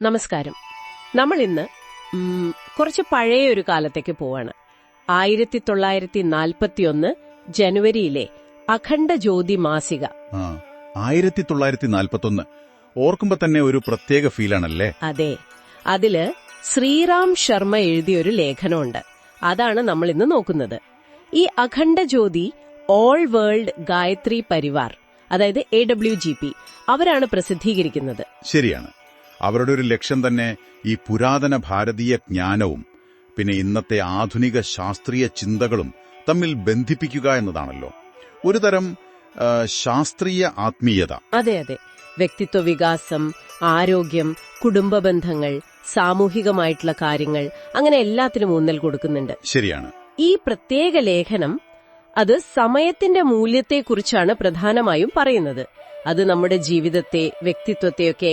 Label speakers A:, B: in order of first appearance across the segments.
A: നമസ്കാരം. നമ്മൾ ഇന്ന് കുറച്ച് പഴയ ഒരു കാലത്തേക്ക് പോവാണ്. 1941 ജനുവരിയിലെ അഖണ്ഡ ജ്യോതി മാസിക.
B: 1941 ഓർക്കുമ്പോ തന്നെ ഒരു പ്രത്യേക ഫീലാണല്ലേ?
A: അതെ, അതില് ശ്രീറാം ശർമ്മ എഴുതിയൊരു ലേഖനമുണ്ട്. അതാണ് നമ്മൾ ഇന്ന് നോക്കുന്നത്. ഈ അഖണ്ഡ ജ്യോതി ഓൾ വേൾഡ് ഗായത്രി പരിവാർ, അതായത് AWGP, അവരാണ് പ്രസിദ്ധീകരിക്കുന്നത്.
B: ശരിയാണ്. അവരുടെ ഒരു ലക്ഷ്യം തന്നെ ഈ പുരാതന ഭാരതീയ ജ്ഞാനവും പിന്നെ ഇന്നത്തെ ആധുനിക ശാസ്ത്രീയ ചിന്തകളും തമ്മിൽ ബന്ധിപ്പിക്കുക എന്നതാണല്ലോ. ഒരു തരം ശാസ്ത്രീയ ആത്മീയത.
A: അതെ അതെ. വ്യക്തിത്വ വികാസം, ആരോഗ്യം, കുടുംബ ബന്ധങ്ങൾ, സാമൂഹികമായിട്ടുള്ള കാര്യങ്ങൾ, അങ്ങനെ എല്ലാത്തിനും ഊന്നൽ കൊടുക്കുന്നുണ്ട്.
B: ശരിയാണ്.
A: ഈ പ്രത്യേക ലേഖനം അത് സമയത്തിന്റെ മൂല്യത്തെക്കുറിച്ചാണ് പ്രധാനമായും പറയുന്നത്. അത് നമ്മുടെ ജീവിതത്തെ, വ്യക്തിത്വത്തെയൊക്കെ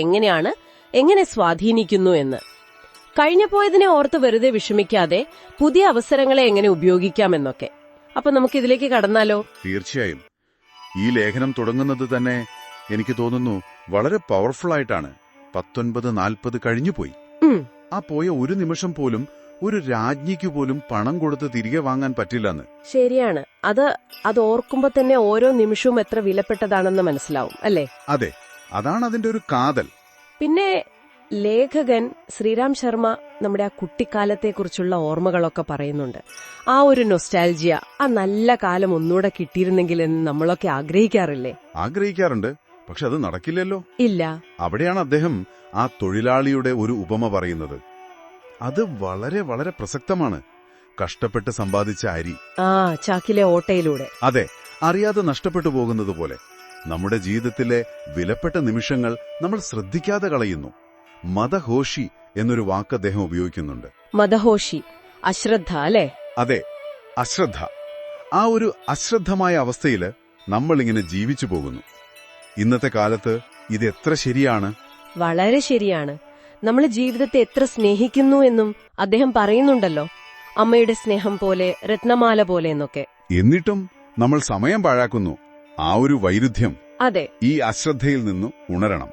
A: എങ്ങനെ സ്വാധീനിക്കുന്നു എന്ന്. കഴിഞ്ഞുപോയതിനെ ഓർത്ത് വെറുതെ വിഷമിക്കാതെ പുതിയ അവസരങ്ങളെ എങ്ങനെ ഉപയോഗിക്കാമെന്നൊക്കെ. അപ്പൊ നമുക്കിതിലേക്ക് കടന്നാലോ?
B: തീർച്ചയായും. ഈ ലേഖനം തുടങ്ങുന്നത് തന്നെ എനിക്ക് തോന്നുന്നു വളരെ പവർഫുൾ ആയിട്ടാണ്. 1940 കഴിഞ്ഞുപോയി. ആ പോയ ഒരു നിമിഷം പോലും ഒരു രാജ്ഞിക്ക് പോലും പണം കൊടുത്ത് തിരികെ വാങ്ങാൻ പറ്റില്ലെന്ന്.
A: ശരിയാണ്. അത് ഓർക്കുമ്പോ തന്നെ ഓരോ നിമിഷവും എത്ര വിലപ്പെട്ടതാണെന്ന് മനസ്സിലാവും, അല്ലേ?
B: അതെ, അതാണ് അതിന്റെ ഒരു കാതൽ.
A: പിന്നെ ലേഖകൻ ശ്രീറാം ശർമ്മ നമ്മുടെ ആ കുട്ടിക്കാലത്തെക്കുറിച്ചുള്ള ഓർമ്മകളൊക്കെ പറയുന്നുണ്ട്. ആ ഒരു നൊസ്റ്റാൾജിയ, ആ നല്ല കാലം ഒന്നുകൂടെ കിട്ടിയിരുന്നെങ്കിൽ എന്ന് നമ്മളൊക്കെ ആഗ്രഹിക്കാറില്ലേ?
B: ആഗ്രഹിക്കാറുണ്ട്, പക്ഷെ അത് നടക്കില്ലല്ലോ.
A: ഇല്ല.
B: അവിടെയാണ് അദ്ദേഹം ആ തൊഴിലാളിയുടെ ഒരു ഉപമ പറയുന്നത്. അത് വളരെ വളരെ പ്രസക്തമാണ്. കഷ്ടപ്പെട്ട് സമ്പാദിച്ച അരി
A: ചാക്കിലെ ഓട്ടയിലൂടെ,
B: അതെ, അറിയാതെ നഷ്ടപ്പെട്ടു പോകുന്നത് പോലെ നമ്മുടെ ജീവിതത്തിലെ വിലപ്പെട്ട നിമിഷങ്ങൾ നമ്മൾ ശ്രദ്ധിക്കാതെ കളയുന്നു. മദഹോഷി എന്നൊരു വാക്ക് അദ്ദേഹം ഉപയോഗിക്കുന്നുണ്ട്.
A: മദഹോഷി, അശ്രദ്ധ, അല്ലേ?
B: അതെ, അശ്രദ്ധ. ആ ഒരു അശ്രദ്ധമായ അവസ്ഥയില് നമ്മളിങ്ങനെ ജീവിച്ചു പോകുന്നു. ഇന്നത്തെ കാലത്ത് ഇത് എത്ര ശരിയാണ്?
A: വളരെ ശരിയാണ്. നമ്മൾ ജീവിതത്തെ എത്ര സ്നേഹിക്കുന്നു എന്നും അദ്ദേഹം പറയുന്നുണ്ടല്ലോ. അമ്മയുടെ സ്നേഹം പോലെ, രത്നമാല പോലെ എന്നൊക്കെ.
B: എന്നിട്ടും നമ്മൾ സമയം പാഴാക്കുന്നു. ആ ഒരു വൈരുദ്ധ്യം
A: അതെ,
B: ഈ അശ്രദ്ധയിൽ നിന്ന് ഉണരണം.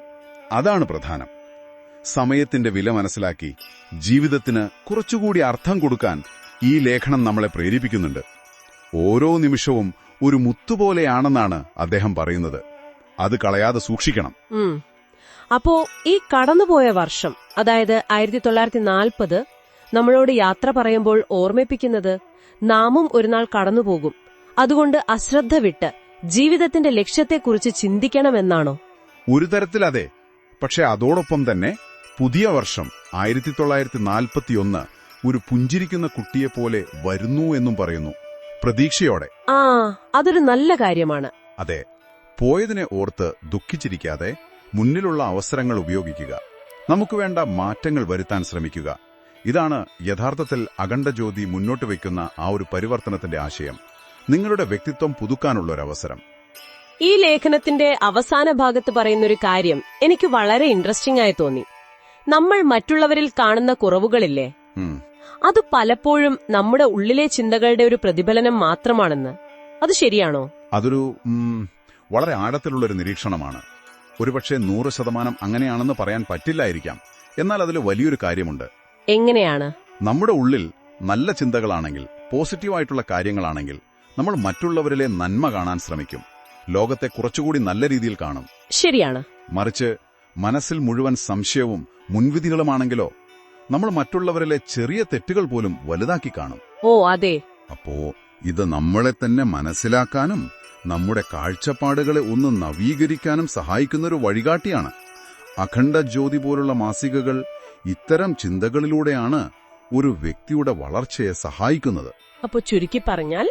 B: അതാണ് പ്രധാനം. സമയത്തിന്റെ വില മനസ്സിലാക്കി ജീവിതത്തിന് കുറച്ചുകൂടി അർത്ഥം കൊടുക്കാൻ ഈ ലേഖനം നമ്മളെ പ്രേരിപ്പിക്കുന്നുണ്ട്. ഓരോ നിമിഷവും ഒരു മുത്തുപോലെയാണെന്നാണ് അദ്ദേഹം പറയുന്നത്. അത് കളയാതെ സൂക്ഷിക്കണം.
A: അപ്പോ ഈ കടന്നുപോയ വർഷം, അതായത് 1940, നമ്മളോട് യാത്ര പറയുമ്പോൾ ഓർമ്മിപ്പിക്കുന്നത് നാമും ഒരുനാൾ കടന്നുപോകും. അതുകൊണ്ട് അശ്രദ്ധ വിട്ട് ജീവിതത്തിന്റെ ലക്ഷ്യത്തെക്കുറിച്ച് ചിന്തിക്കണമെന്നാണോ?
B: ഒരു തരത്തിൽ അതെ. പക്ഷെ അതോടൊപ്പം തന്നെ പുതിയ വർഷം 1941 ഒരു പുഞ്ചിരിക്കുന്ന കുട്ടിയെപ്പോലെ വരുന്നു എന്നും പറയുന്നു, പ്രതീക്ഷയോടെ.
A: അതൊരു നല്ല കാര്യമാണ്.
B: അതെ, പോയതിനെ ഓർത്ത് ദുഃഖിച്ചിരിക്കാതെ മുന്നിലുള്ള അവസരങ്ങൾ ഉപയോഗിക്കുക. നമുക്ക് വേണ്ട മാറ്റങ്ങൾ വരുത്താൻ ശ്രമിക്കുക. ഇതാണ് യഥാർത്ഥത്തിൽ അഖണ്ഡ ജ്യോതി മുന്നോട്ട് വയ്ക്കുന്ന ആ ഒരു പരിവർത്തനത്തിന്റെ ആശയം. നിങ്ങളുടെ വ്യക്തിത്വം പുതുക്കാനുള്ളൊരവസരം.
A: ഈ ലേഖനത്തിന്റെ അവസാന ഭാഗത്ത് പറയുന്നൊരു കാര്യം എനിക്ക് വളരെ ഇൻട്രസ്റ്റിംഗ് ആയി തോന്നി. നമ്മൾ മറ്റുള്ളവരിൽ കാണുന്ന കുറവുകളില്ലേ, അത് പലപ്പോഴും നമ്മുടെ ഉള്ളിലെ ചിന്തകളുടെ ഒരു പ്രതിഫലനം മാത്രമാണെന്ന്. അത് ശരിയാണോ?
B: അതൊരു വളരെ ആഴത്തിലുള്ളൊരു നിരീക്ഷണമാണ്. ഒരുപക്ഷെ 100% അങ്ങനെയാണെന്ന് പറയാൻ പറ്റില്ലായിരിക്കാം. എന്നാൽ അതിൽ വലിയൊരു കാര്യമുണ്ട്.
A: എങ്ങനെയാണ്?
B: നമ്മുടെ ഉള്ളിൽ നല്ല ചിന്തകളാണെങ്കിൽ, പോസിറ്റീവായിട്ടുള്ള കാര്യങ്ങളാണെങ്കിൽ, നമ്മൾ മറ്റുള്ളവരിലെ നന്മ കാണാൻ ശ്രമിക്കും. ലോകത്തെ കുറച്ചുകൂടി നല്ല രീതിയിൽ കാണും.
A: ശരിയാണ്.
B: മറിച്ച് മനസ്സിൽ മുഴുവൻ സംശയവും മുൻവിധികളുമാണെങ്കിലോ നമ്മൾ മറ്റുള്ളവരിലെ ചെറിയ തെറ്റുകൾ പോലും വലുതാക്കി കാണും.
A: അതെ.
B: അപ്പോ ഇത് നമ്മളെ തന്നെ മനസ്സിലാക്കാനും നമ്മുടെ കാഴ്ചപ്പാടുകളെ ഒന്ന് നവീകരിക്കാനും സഹായിക്കുന്നൊരു വഴികാട്ടിയാണ്. അഖണ്ഡ ജ്യോതി പോലുള്ള മാസികകൾ ഇത്തരം ചിന്തകളിലൂടെയാണ് ഒരു വ്യക്തിയുടെ വളർച്ചയെ സഹായിക്കുന്നത്.
A: അപ്പൊ ചുരുക്കി പറഞ്ഞാൽ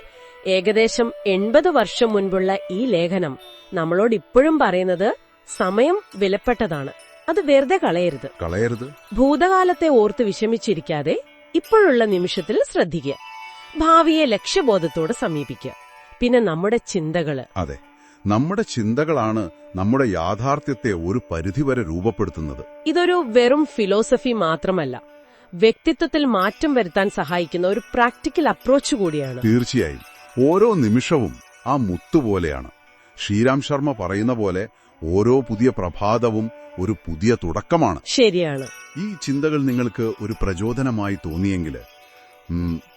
A: ഏകദേശം 80 വർഷം മുൻപുള്ള ഈ ലേഖനം നമ്മളോട് ഇപ്പോഴും പറയുന്നത് സമയം വിലപ്പെട്ടതാണ്. അത് വെറുതെ കളയരുത്. ഭൂതകാലത്തെ ഓർത്ത് വിഷമിച്ചിരിക്കാതെ ഇപ്പോഴുള്ള നിമിഷത്തിൽ ശ്രദ്ധിക്കുക. ഭാവിയെ ലക്ഷ്യബോധത്തോടെ സമീപിക്കുക. പിന്നെ നമ്മുടെ ചിന്തകള്.
B: അതെ, നമ്മുടെ ചിന്തകളാണ് നമ്മുടെ യാഥാർത്ഥ്യത്തെ ഒരു പരിധിവരെ രൂപപ്പെടുത്തുന്നത്.
A: ഇതൊരു വെറും ഫിലോസഫി മാത്രമല്ല, വ്യക്തിത്വത്തിൽ മാറ്റം വരുത്താൻ സഹായിക്കുന്ന ഒരു പ്രാക്ടിക്കൽ അപ്രോച്ച് കൂടിയാണ്.
B: തീർച്ചയായും. ഓരോ നിമിഷവും ആ മുത്തുപോലെയാണ്. ശ്രീറാം ശർമ്മ പറയുന്ന പോലെ ഓരോ പുതിയ പ്രഭാതവും ഒരു പുതിയ തുടക്കമാണ്.
A: ശരിയാണ്.
B: ഈ ചിന്തകൾ നിങ്ങൾക്ക് ഒരു പ്രചോദനമായി തോന്നിയെങ്കിൽ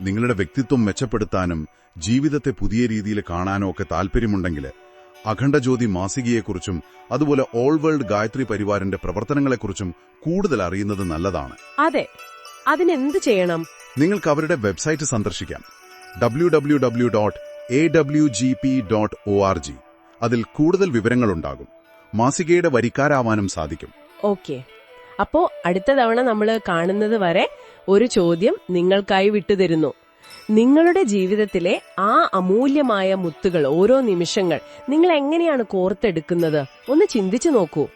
B: നിങ്ങളുടെ വ്യക്തിത്വം മെച്ചപ്പെടുത്താനും ജീവിതത്തെ പുതിയ രീതിയിൽ കാണാനോ ഒക്കെ താല്പര്യമുണ്ടെങ്കിൽ അഖണ്ഡജ്യോതി മാസികയെക്കുറിച്ചും അതുപോലെ ഓൾ വേൾഡ് ഗായത്രി പരിവാറിന്റെ പ്രവർത്തനങ്ങളെക്കുറിച്ചും കൂടുതൽ അറിയുന്നത് നല്ലതാണ്.
A: അതെ, അതിനെന്ത് ചെയ്യണം?
B: നിങ്ങൾക്ക് അവരുടെ വെബ്സൈറ്റ് സന്ദർശിക്കാം, www.awgp.org. അതിൽ കൂടുതൽ വിവരങ്ങളുണ്ടാകും. മാസികയുടെ വരിക്കാരാവാനും സാധിക്കും.
A: ഓക്കെ, അപ്പോ അടുത്ത തവണ നമ്മൾ കാണുന്നത് വരെ ഒരു ചോദ്യം നിങ്ങൾക്കായി വിട്ടുതരുന്നു. നിങ്ങളുടെ ജീവിതത്തിലെ ആ അമൂല്യമായ മുത്തുകൾ, ഓരോ നിമിഷങ്ങൾ നിങ്ങൾ എങ്ങനെയാണ് കോർത്തെടുക്കുന്നത്? ഒന്ന് ചിന്തിച്ചു നോക്കൂ.